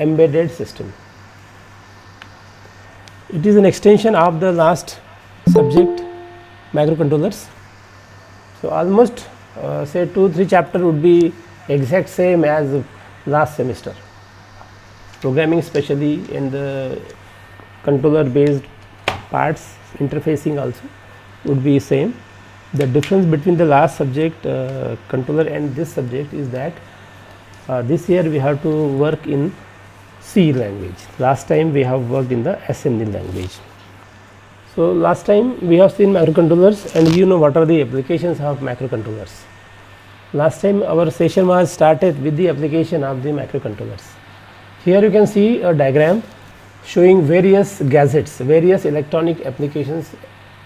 embedded system. It is an extension of the last subject, microcontrollers. So almost say 2-3 chapter would be exact same as last semester. Programming especially in the controller based parts, interfacing also would be same. The difference between the last subject controller and this subject is that this year we have to work in C language. Last time we have worked in the assembly language. So last time we have seen microcontrollers and you know what are the applications of microcontrollers. Last time our session was started with the application of the microcontrollers. Here you can see a diagram showing various gadgets, various electronic applications,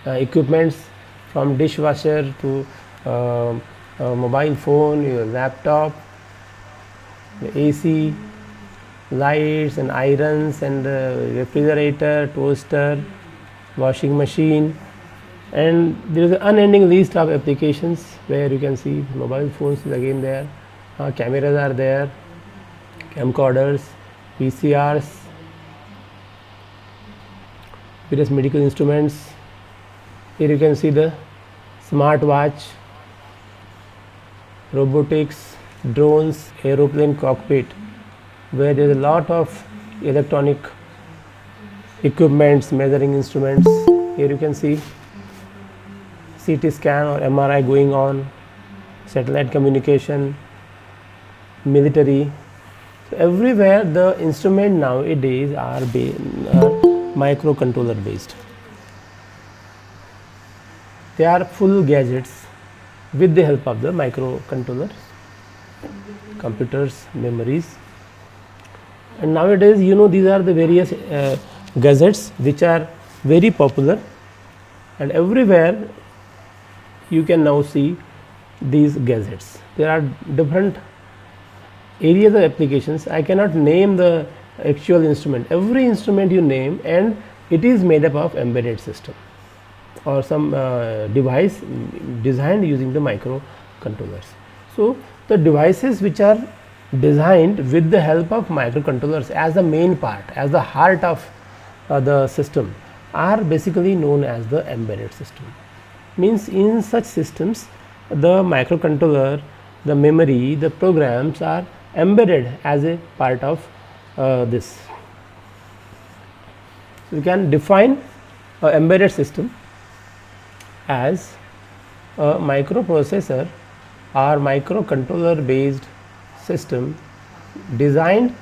equipments from dishwasher to mobile phone, your laptop, the AC, lights and irons and refrigerator, toaster, washing machine, and there is an unending list of applications where you can see mobile phones is again there, cameras are there, camcorders, VCRs, various medical instruments. Here you can see the smartwatch, robotics, drones, aeroplane cockpit, where there is a lot of electronic equipments, measuring instruments. Here you can see CT scan or MRI going on, satellite communication, military. So everywhere the instrument nowadays are microcontroller based. They are full gadgets with the help of the microcontrollers, computers, memories. And nowadays you know these are the various gadgets which are very popular, and everywhere you can now see these gadgets. There are different areas of applications. I cannot name the actual instrument. Every instrument you name and it is made up of embedded system or some device designed using the microcontrollers. So the devices which are designed with the help of microcontrollers as the main part, as the heart of the system, are basically known as the embedded system. Means in such systems the microcontroller, the memory, the programs are embedded as a part of this. So we can define an embedded system as a microprocessor or microcontroller based system designed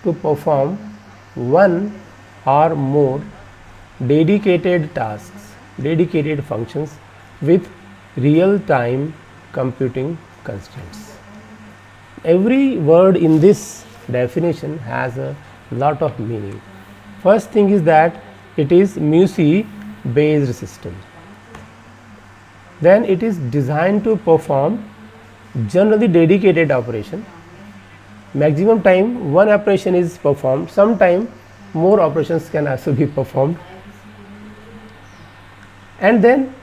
to perform one or more dedicated tasks, dedicated functions with real time computing constraints. Every word in this definition has a lot of meaning. First thing is that it is MUSI based system. Then it is designed to perform generally dedicated operation. Maximum time one operation is performed, sometime more operations can also be performed, and then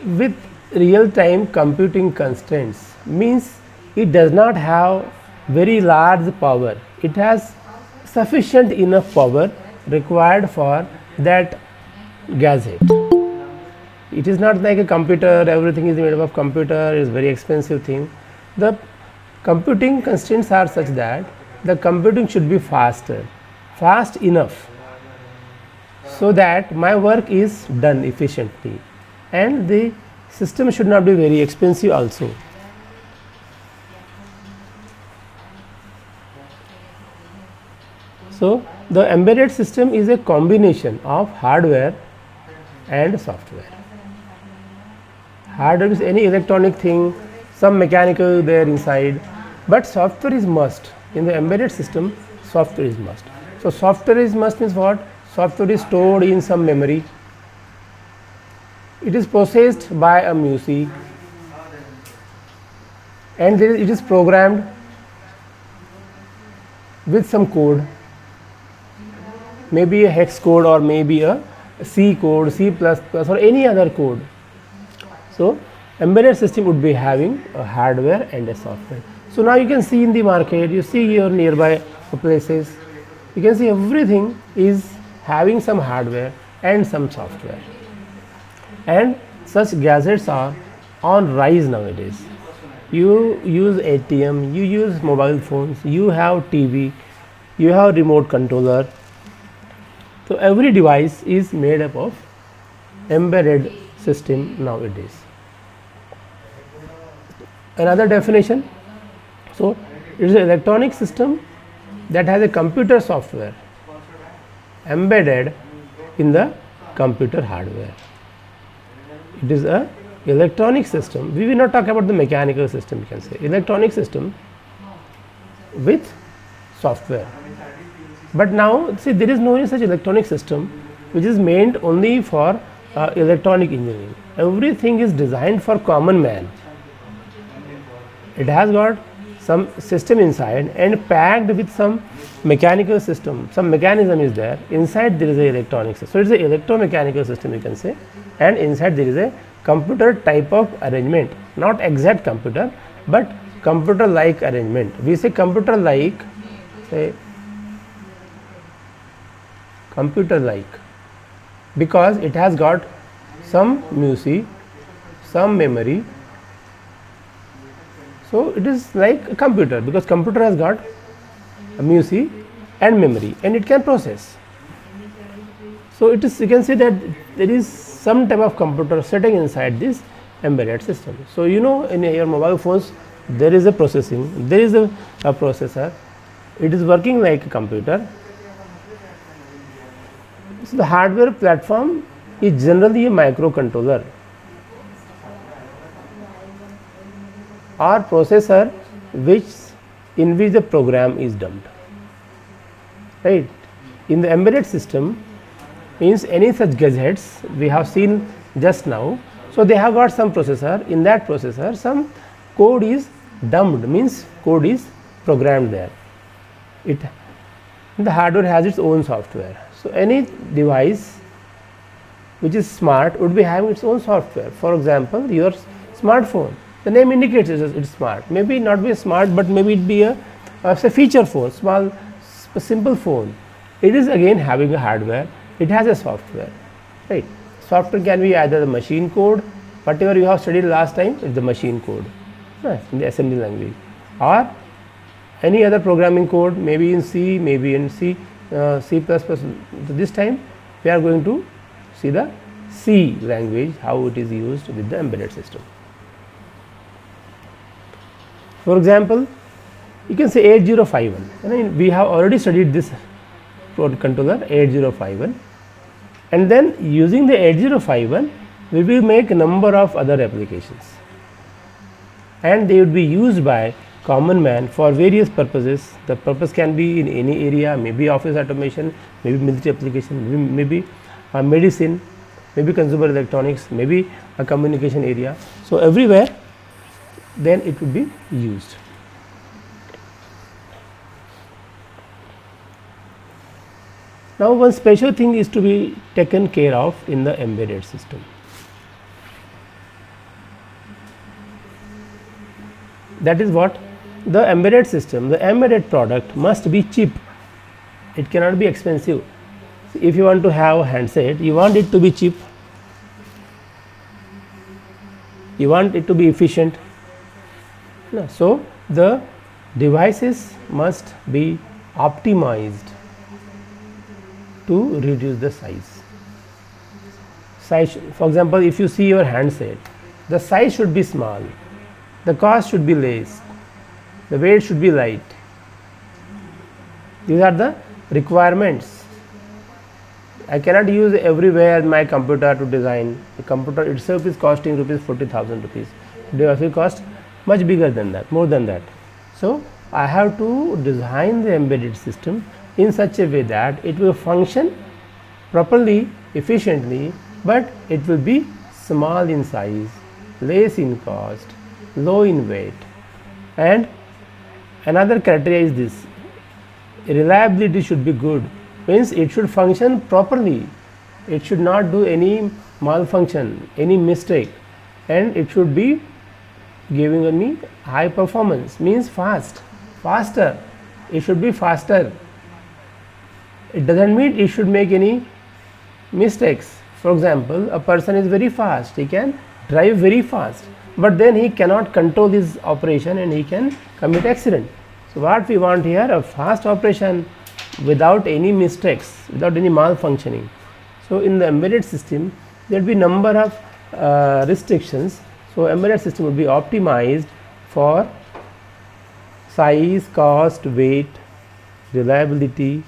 with real time computing constraints, means it does not have very large power, it has sufficient enough power required for that gadget. It is not like a computer, everything is made up of computer, is very expensive thing. The computing constraints are such that the computing should be faster, fast enough so that my work is done efficiently, and the system should not be very expensive also. So the embedded system is a combination of hardware and software. Hardware is any electronic thing, some mechanical there inside, but software is must. In the embedded system, software is must. So software is must means what? Software is stored in some memory. It is processed by a MUSI, and it is programmed with some code, maybe a hex code or maybe a C code, C++ or any other code. So embedded system would be having a hardware and a software. So now you can see in the market, you see your nearby places. You can see everything is having some hardware and some software, and such gadgets are on rise nowadays. You use ATM, you use mobile phones, you have TV, you have remote controller. So every device is made up of embedded system nowadays. Another definition, so it is an electronic system that has a computer software embedded in the computer hardware. It is a electronic system. We will not talk about the mechanical system, you can say electronic system with software. But now see, there is no such electronic system which is meant only for electronic engineering. Everything is designed for common man. It has got some system inside and packed with some mechanical system, some mechanism is there. Inside there is a electronic system. So it is a electromechanical system, you can say, and inside there is a computer type of arrangement, not exact computer but computer like arrangement. We say computer like, say computer like, because it has got some MUSI, some memory. So it is like a computer, because computer has got a MUSI and memory and it can process. So it is, you can say that there is some type of computer sitting inside this embedded system. So you know, in your mobile phones there is a processing, there is a processor, it is working like a computer. So the hardware platform is generally a microcontroller or processor in which the program is dumped, right. In the embedded system means any such gadgets we have seen just now. So they have got some processor, in that processor some code is dumped, means code is programmed there. The hardware has its own software. So any device which is smart would be having its own software. For example, your smartphone, the name indicates it's smart. Maybe not be smart, but maybe it be a say feature phone, small simple phone. It is again having a hardware, it has a software, right. Software can be either the machine code, whatever you have studied last time is the machine code, right, in the assembly language, or any other programming code, maybe in C, maybe in C++. This time we are going to see the C language, how it is used with the embedded system. For example, you can say 8051. I mean, we have already studied this controller 8051, and then using the 8051 we will make a number of other applications, and they would be used by common man for various purposes. The purpose can be in any area, maybe office automation, maybe military application, maybe medicine, maybe consumer electronics, maybe a communication area. So everywhere then it would be used. Now one special thing is to be taken care of in the embedded system. That is what? The embedded system, the embedded product must be cheap. It cannot be expensive. If you want to have a handset, you want it to be cheap, you want it to be efficient. No. So the devices must be optimized to reduce the size. For example, if you see your handset, the size should be small, the cost should be less, the weight should be light. These are the requirements. I cannot use everywhere my computer to design. The computer itself is costing rupees 40,000 rupees. Device will cost much bigger than that, more than that. So I have to design the embedded system in such a way that it will function properly, efficiently, but it will be small in size, less in cost, low in weight. And another criteria is this: reliability should be good, means it should function properly, it should not do any malfunction, any mistake, and it should be giving me high performance, means faster, it should be faster. It doesn't mean it should make any mistakes. For example, a person is very fast, he can drive very fast, but then he cannot control his operation and he can commit accident. So what we want here, a fast operation without any mistakes, without any malfunctioning. So in the embedded system, there will be number of restrictions. So embedded system will be optimized for size, cost, weight, reliability,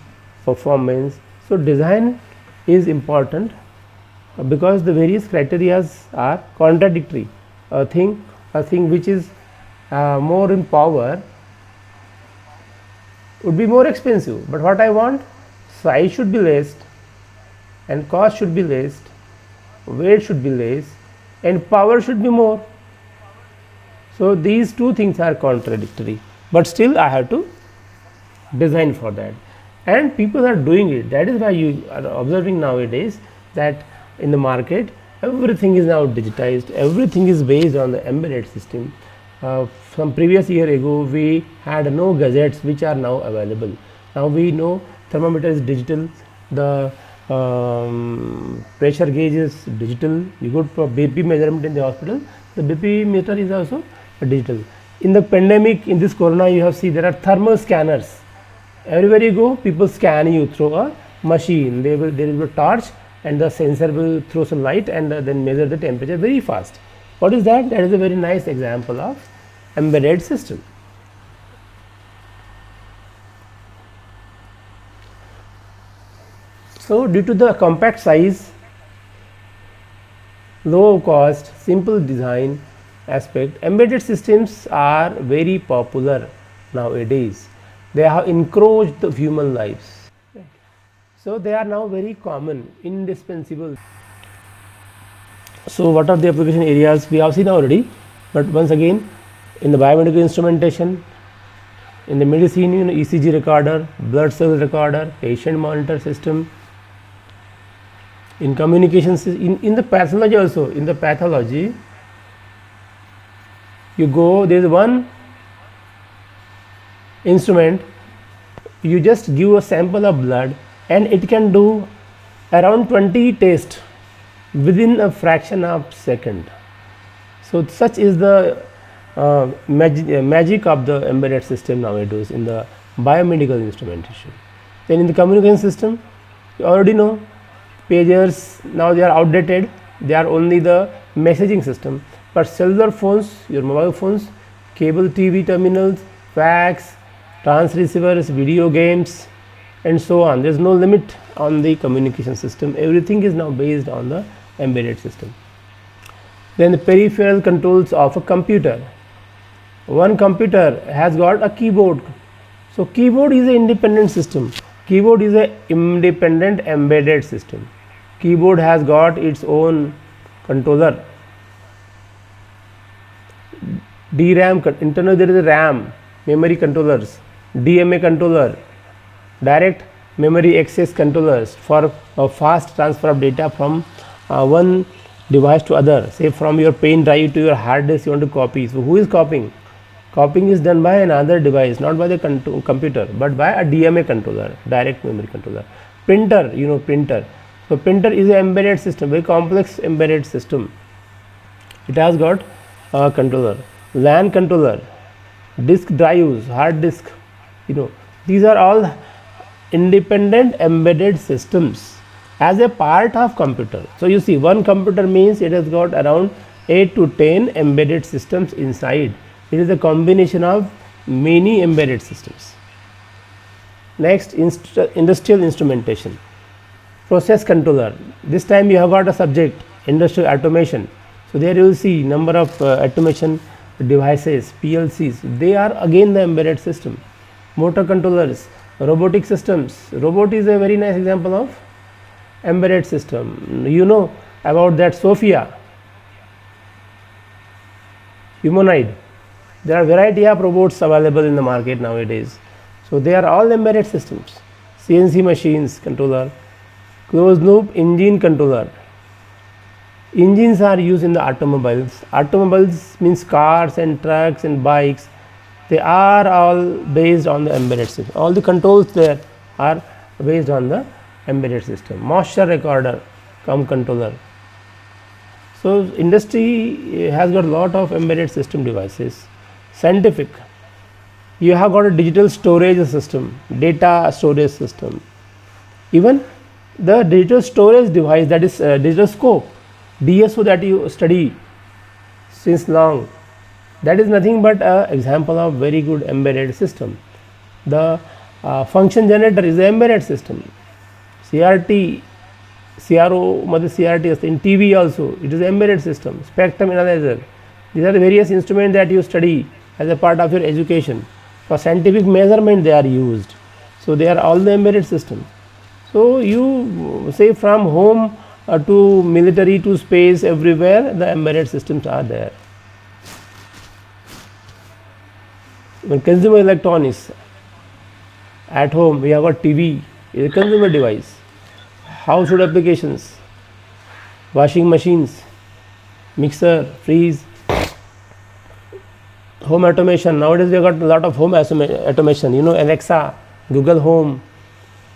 performance. So design is important because the various criteria are contradictory. A thing which is more in power would be more expensive, but what I want, size should be less and cost should be less, weight should be less and power should be more. So these two things are contradictory, but still I have to design for that, and people are doing it. That is why you are observing nowadays that in the market everything is now digitized, everything is based on the embedded system. Some previous year ago we had no gadgets which are now available. Now we know thermometer is digital, the pressure gauge is digital. You go for BP measurement in the hospital, the BP meter is also digital. In the pandemic, in this corona, you have seen there are thermal scanners. Everywhere you go, people scan you through a machine. There will be a torch and the sensor will throw some light and then measure the temperature very fast. What is that? That is a very nice example of embedded system. So due to the compact size, low cost, simple design aspect, embedded systems are very popular nowadays. They have encroached the human lives. So they are now very common, indispensable. So what are the application areas we have seen already, but once again, in the biomedical instrumentation, in the medicine, ECG recorder, blood cell recorder, patient monitor system, in communications, in the pathology also, in the pathology, you go, there is one instrument, you just give a sample of blood and it can do around 20 tests within a fraction of second. So such is the magic of the embedded system nowadays in the biomedical instrumentation. Then in the communication system, you already know, pagers now they are outdated, they are only the messaging system, but cellular phones, your mobile phones, cable TV terminals, fax, transceivers, video games and so on. There is no limit on the communication system. Everything is now based on the embedded system. Then the peripheral controls of a computer. One computer has got a keyboard. So keyboard is an independent system. Keyboard is an independent embedded system. Keyboard has got its own controller. DRAM, internally there is a RAM, memory controllers, DMA controller, direct memory access controllers for a fast transfer of data from one device to other. Say from your pen drive to your hard disk you want to copy. So who is copying? Copying is done by another device, not by the computer, but by a DMA controller, direct memory controller. Printer, printer. So printer is an embedded system, very complex embedded system. It has got a controller, LAN controller, disk drives, hard disk. These are all independent embedded systems as a part of computer. So you see, one computer means it has got around 8 to 10 embedded systems inside. It is a combination of many embedded systems. Next, industrial instrumentation. Process controller. This time you have got a subject, industrial automation. So there you will see number of automation devices, PLCs. They are again the embedded system. Motor controllers, robotic systems. Robot is a very nice example of embedded system. You know about that Sophia, humanoid. There are variety of robots available in the market nowadays. So they are all embedded systems. CNC machines controller, closed loop engine controller. Engines are used in the automobiles. Automobiles means cars and trucks and bikes. They are all based on the embedded system. All the controls there are based on the embedded system. Moisture recorder cum controller. So industry has got a lot of embedded system devices. Scientific, you have got a digital storage system, data storage system. Even the digital storage device, that is digital scope, DSO, that you study since long, that is nothing but an example of very good embedded system. The function generator is the embedded system. CRT, CRO, CRT in TV also, it is an embedded system. Spectrum analyzer, these are the various instruments that you study as a part of your education. For scientific measurement they are used. So they are all the embedded system. So you say from home to military to space, everywhere the embedded systems are there. When consumer electronics, at home we have got TV, is a consumer device. Household applications, washing machines, mixer, freeze, home automation. Nowadays we have got a lot of home automation, you know, Alexa, Google Home.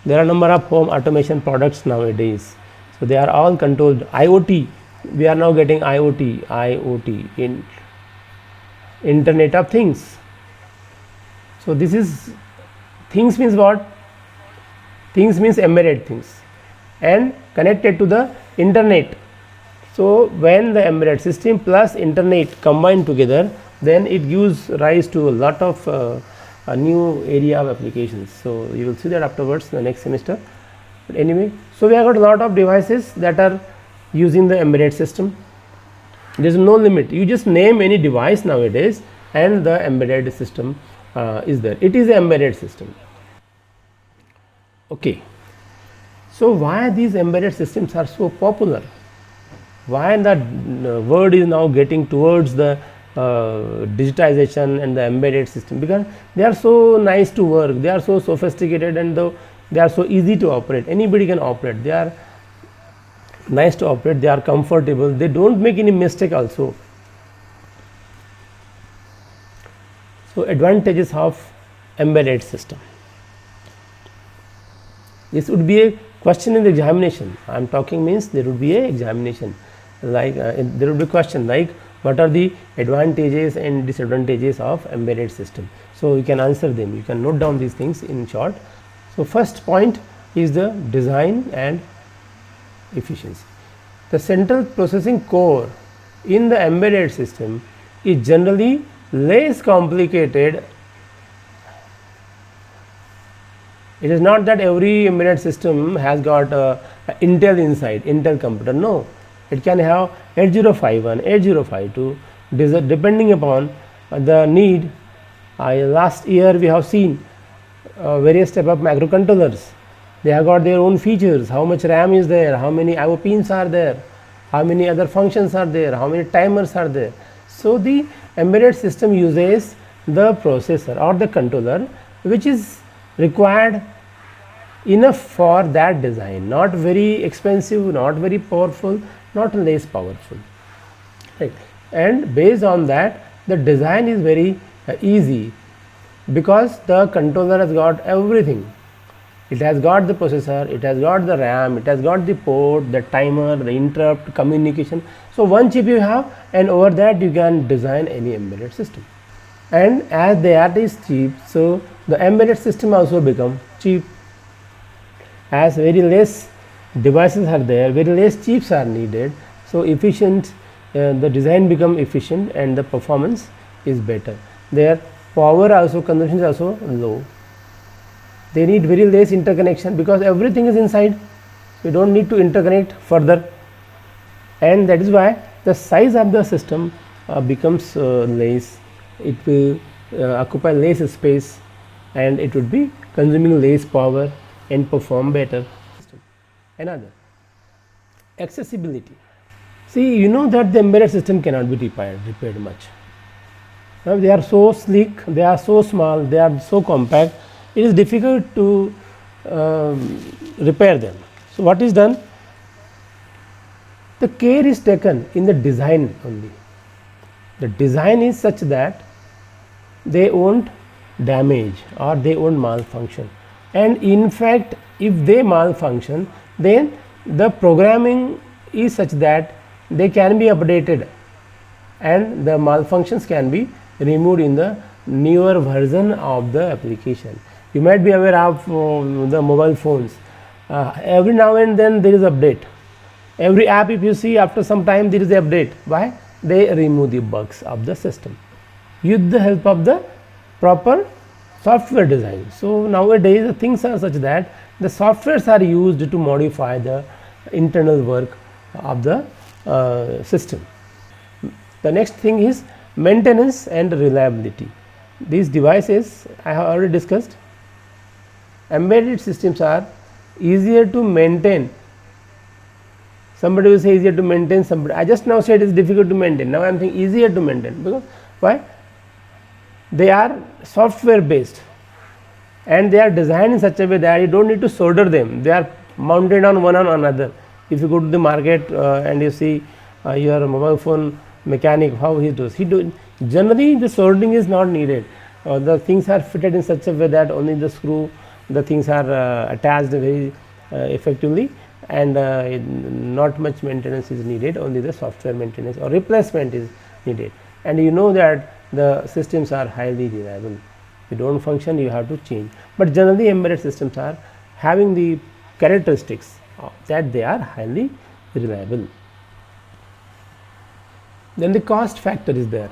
There are a number of home automation products nowadays. So they are all controlled. IoT, we are now getting IoT in Internet of Things. So this is, things means what? Things means embedded things and connected to the internet. So when the embedded system plus internet combined together, then it gives rise to a lot of a new area of applications. So you will see that afterwards in the next semester. But anyway, so we have got a lot of devices that are using the embedded system. There is no limit. You just name any device nowadays and the embedded system is there. It is an embedded system. Okay. So why these embedded systems are so popular? Why the world is now getting towards the digitization and the embedded system? Because they are so nice to work, they are so sophisticated, and they are so easy to operate. Anybody can operate. They are nice to operate, they are comfortable, they don't make any mistake also. So advantages of embedded system. This would be a question in the examination. I am talking means there would be a examination, like there would be a question like what are the advantages and disadvantages of embedded system. So you can answer them, you can note down these things in short. So first point is the design and efficiency. The central processing core in the embedded system is generally less complicated. It is not that every embedded system has got Intel inside, Intel computer. No, it can have 8051, 8052, depending upon the need. Last year we have seen various type of microcontrollers. They have got their own features, how much RAM is there, how many IO pins are there, how many other functions are there, how many timers are there. So the embedded system uses the processor or the controller which is required enough for that design, not very expensive, not very powerful, not less powerful, right? And based on that the design is very easy, because the controller has got everything. It has got the processor, it has got the RAM, it has got the port, the timer, the interrupt, communication. So one chip you have, and over that you can design any embedded system. And as the art is cheap, so the embedded system also become cheap. As very less devices are there, very less chips are needed, so efficient, the design become efficient and the performance is better. Their power also, consumption is also low. They need very less interconnection because everything is inside. We don't need to interconnect further, and that is why the size of the system becomes less. It will occupy less space, and it would be consuming less power and perform better. Another, accessibility. See, you know that the embedded system cannot be repaired much. Now they are so sleek, they are so small, they are so compact, it is difficult to repair them. So what is done? The care is taken in the design only. The design is such that they won't damage or they won't malfunction. And in fact, if they malfunction, then the programming is such that they can be updated and the malfunctions can be removed in the newer version of the application. You might be aware of the mobile phones. Every now and then there is update. Every app, if you see, after some time there is an update. Why? They remove the bugs of the system with the help of the proper software design. So nowadays the things are such that the softwares are used to modify the internal work of the system. The next thing is maintenance and reliability. These devices I have already discussed. Embedded systems are easier to maintain. Somebody will say easier to maintain, somebody, I just now said it is difficult to maintain. Now I am saying easier to maintain, because why? They are software based and they are designed in such a way that you don't need to solder them. They are mounted on one on another. If you go to the market and you see your mobile phone mechanic, how he does, generally the soldering is not needed. The things are fitted in such a way that only the screw, the things are attached very effectively, and not much maintenance is needed, only the software maintenance or replacement is needed. And you know that the systems are highly reliable. If you don't function, you have to change. But generally embedded systems are having the characteristics that they are highly reliable. Then the cost factor is there.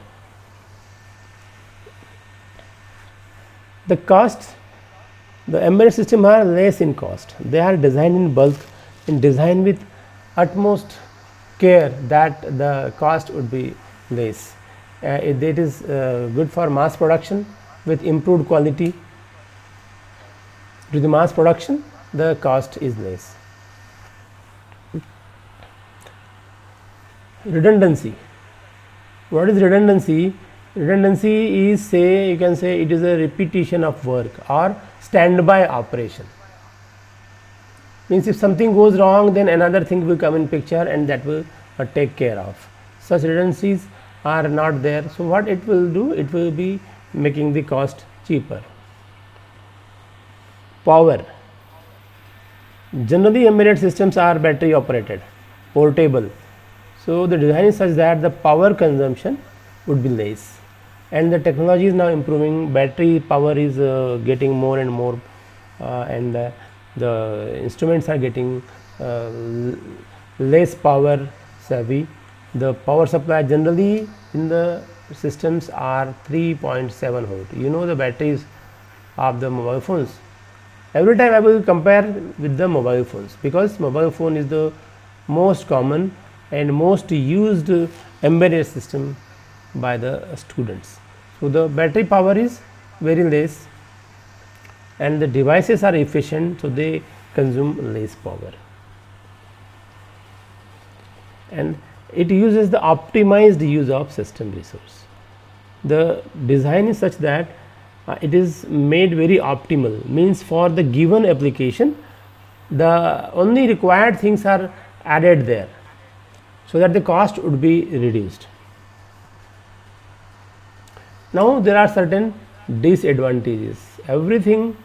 The cost, the embedded systems are less in cost. They are designed in bulk and designed with utmost care that the cost would be less. It is good for mass production with improved quality. To the mass production, the cost is less. Redundancy. What is redundancy? Redundancy is, say, you can say it is a repetition of work or standby operation. Means if something goes wrong, then another thing will come in picture and that will take care of. Such redundancies are not there. So what it will do? It will be making the cost cheaper. Power. Generally embedded systems are battery operated, portable. So the design is such that the power consumption would be less, and the technology is now improving. Battery power is getting more and more, and the instruments are getting less power savvy. The power supply generally in the systems are 3.7 volt. You know the batteries of the mobile phones. Every time I will compare with the mobile phones, because mobile phone is the most common and most used embedded system by the students. So the battery power is very less and the devices are efficient, so they consume less power, and it uses the optimized use of system resource. The design is such that it is made very optimal, means for the given application the only required things are added there, so that the cost would be reduced. Now there are certain disadvantages. Everything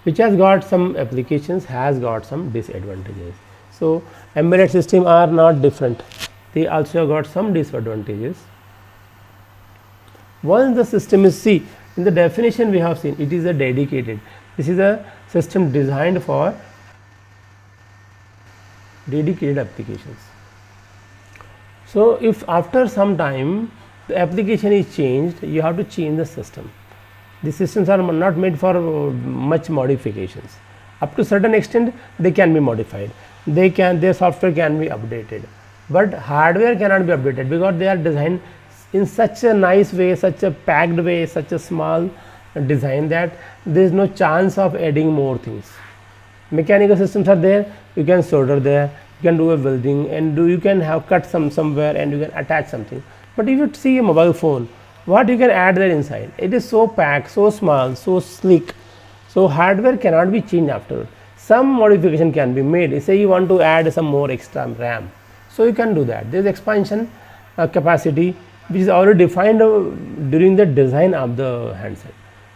which has got some applications has got some disadvantages. So embedded systems are not different, they also got some disadvantages. Once the system is, see, in the definition we have seen, it is a dedicated, this is a system designed for dedicated applications. So if after some time the application is changed, you have to change the system. The systems are not made for much modifications. Up to certain extent they can be modified, their software can be updated, but hardware cannot be updated because they are designed in such a nice way, such a packed way, such a small design that there is no chance of adding more things. Mechanical systems are there, you can solder there, you can do a welding, and you can have cut somewhere and you can attach something. But if you see a mobile phone, what you can add there inside? It is so packed, so small, so sleek. So hardware cannot be changed after. Some modification can be made. Say you want to add some more extra RAM, so you can do that. There is expansion capacity which is already defined during the design of the handset.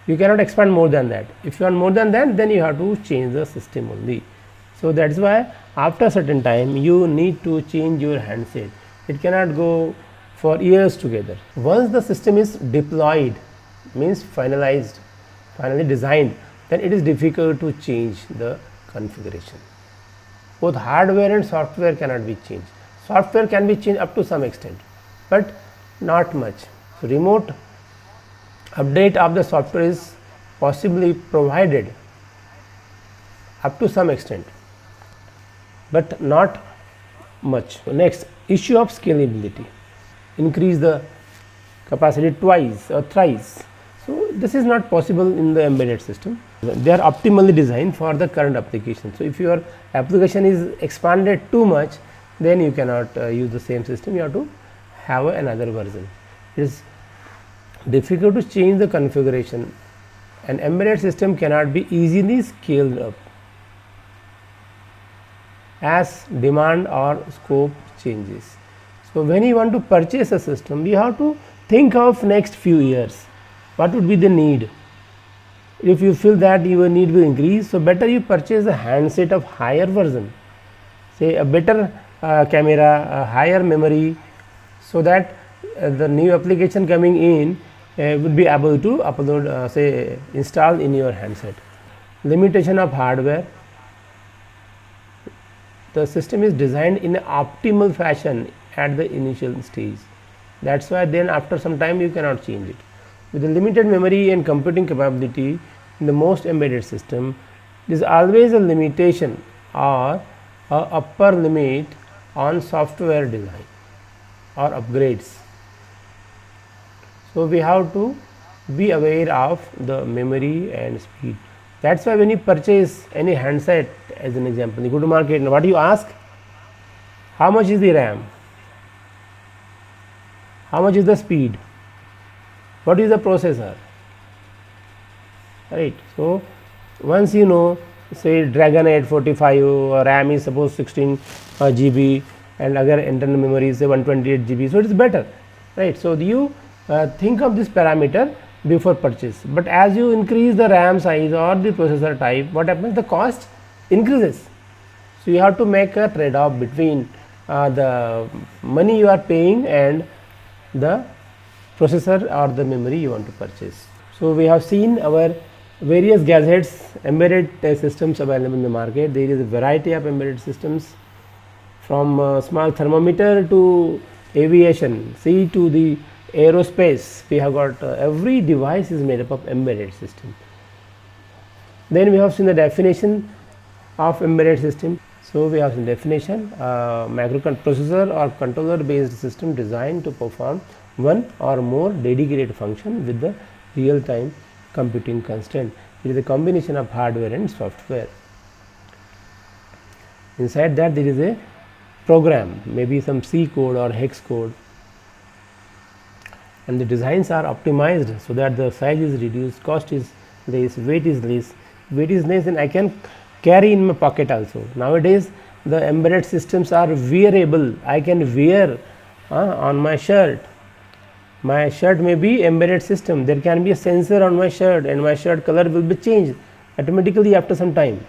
You cannot expand more than that. If you want more than that, then you have to change the system only. So that's why after a certain time you need to change your handset. It cannot go for years together. Once the system is deployed, means finalized, finally designed, then it is difficult to change the configuration. Both hardware and software cannot be changed. Software can be changed up to some extent, but not much. So remote update of the software is possibly provided up to some extent, but not much. So next, issue of scalability. Increase the capacity twice or thrice. So this is not possible in the embedded system. They are optimally designed for the current application. So if your application is expanded too much, then you cannot use the same system. You have to have another version. It is difficult to change the configuration. An embedded system cannot be easily scaled up as demand or scope changes. So when you want to purchase a system, you have to think of next few years. What would be the need? If you feel that your need will increase, so better you purchase a handset of higher version, say a better camera, a higher memory, so that the new application coming in would be able to upload, say install in your handset. Limitation of hardware. The system is designed in an optimal fashion at the initial stage. That's why then after some time you cannot change it. With the limited memory and computing capability in the most embedded system, there is always a limitation or a upper limit on software design or upgrades. So we have to be aware of the memory and speed. That's why when you purchase any handset, as an example, you go to market, what do you ask? How much is the RAM? How much is the speed? What is the processor? Right. So once you know, say Dragon 845 RAM is suppose 16 GB and other internal memory is say 128 GB, so it is better, right? So you think of this parameter before purchase, but as you increase the RAM size or the processor type, what happens? The cost increases. So you have to make a trade-off between the money you are paying and the processor or the memory you want to purchase. So we have seen our various gadgets, embedded systems available in the market. There is a variety of embedded systems, from small thermometer to aviation, see to the aerospace. We have got every device is made up of embedded system. Then we have seen the definition of embedded system. So we have seen definition, microprocessor or controller based system designed to perform one or more dedicated function with the real time computing constraint. It is a combination of hardware and software. Inside that there is a program, maybe some C code or hex code, and the designs are optimized so that the size is reduced, cost is less, weight is less. Weight is less and I can carry in my pocket also. Nowadays the embedded systems are wearable. I can wear on my shirt. My shirt may be embedded system. There can be a sensor on my shirt and my shirt color will be changed automatically after some time.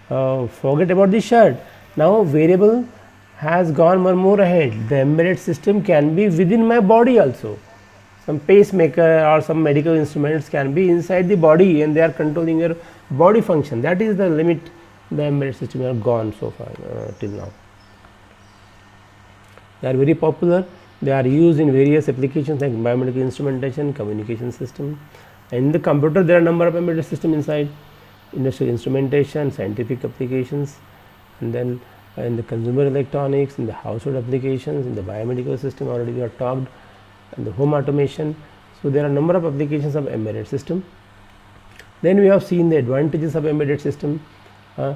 Forget about the shirt. Now wearable has gone more ahead. The embedded system can be within my body also. Some pacemaker or some medical instruments can be inside the body and they are controlling your body function. That is the limit the embedded system have gone so far till now. They are very popular. They are used in various applications like biomedical instrumentation, communication system. In the computer there are number of embedded system inside, industrial instrumentation, scientific applications, and then in the consumer electronics, in the household applications, in the biomedical system already we have talked, and the home automation. So there are number of applications of embedded system. Then we have seen the advantages of embedded system. The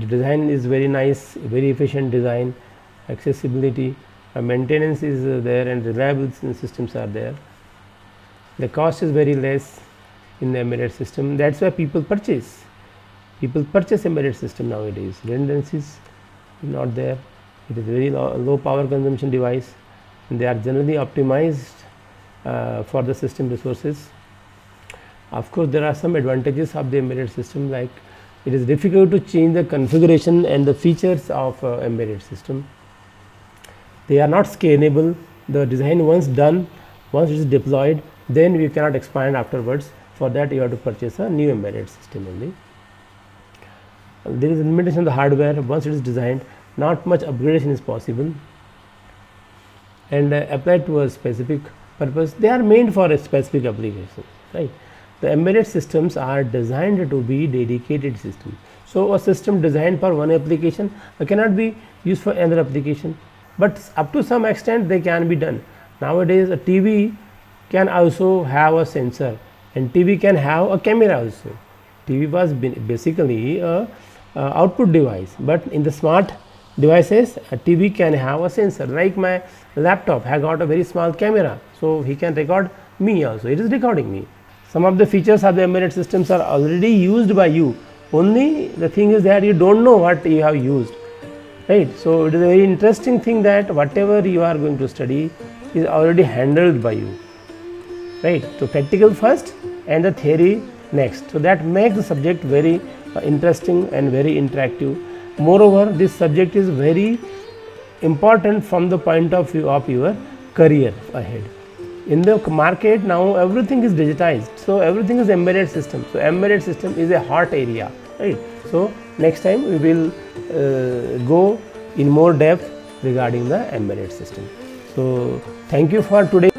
design is very nice, very efficient design, accessibility, maintenance is there, and reliability systems are there. The cost is very less in the embedded system. That's why people purchase. People purchase embedded system nowadays. Redundancy is not there. It is very low power consumption device. They are generally optimized for the system resources. Of course, there are some advantages of the embedded system, like it is difficult to change the configuration and the features of embedded system. They are not scalable. The design once done, once it is deployed, then we cannot expand afterwards. For that you have to purchase a new embedded system only. There is a limitation of the hardware. Once it is designed, not much upgradation is possible, and applied to a specific purpose. They are made for a specific application, right? The embedded systems are designed to be dedicated systems. So a system designed for one application cannot be used for another application, but up to some extent they can be done. Nowadays a TV can also have a sensor, and TV can have a camera also. TV was basically a output device, but in the smart devices a TV can have a sensor. Like my laptop has got a very small camera, so he can record me also. It is recording me. Some of the features of the embedded systems are already used by you, only the thing is that you don't know what you have used, right? So it is a very interesting thing that whatever you are going to study is already handled by you, right? So practical first and the theory next. So that makes the subject very interesting and very interactive. Moreover, this subject is very important from the point of view of your career ahead. In the market now everything is digitized, so everything is embedded system. So embedded system is a hot area, right? So next time we will go in more depth regarding the embedded system. So thank you for today.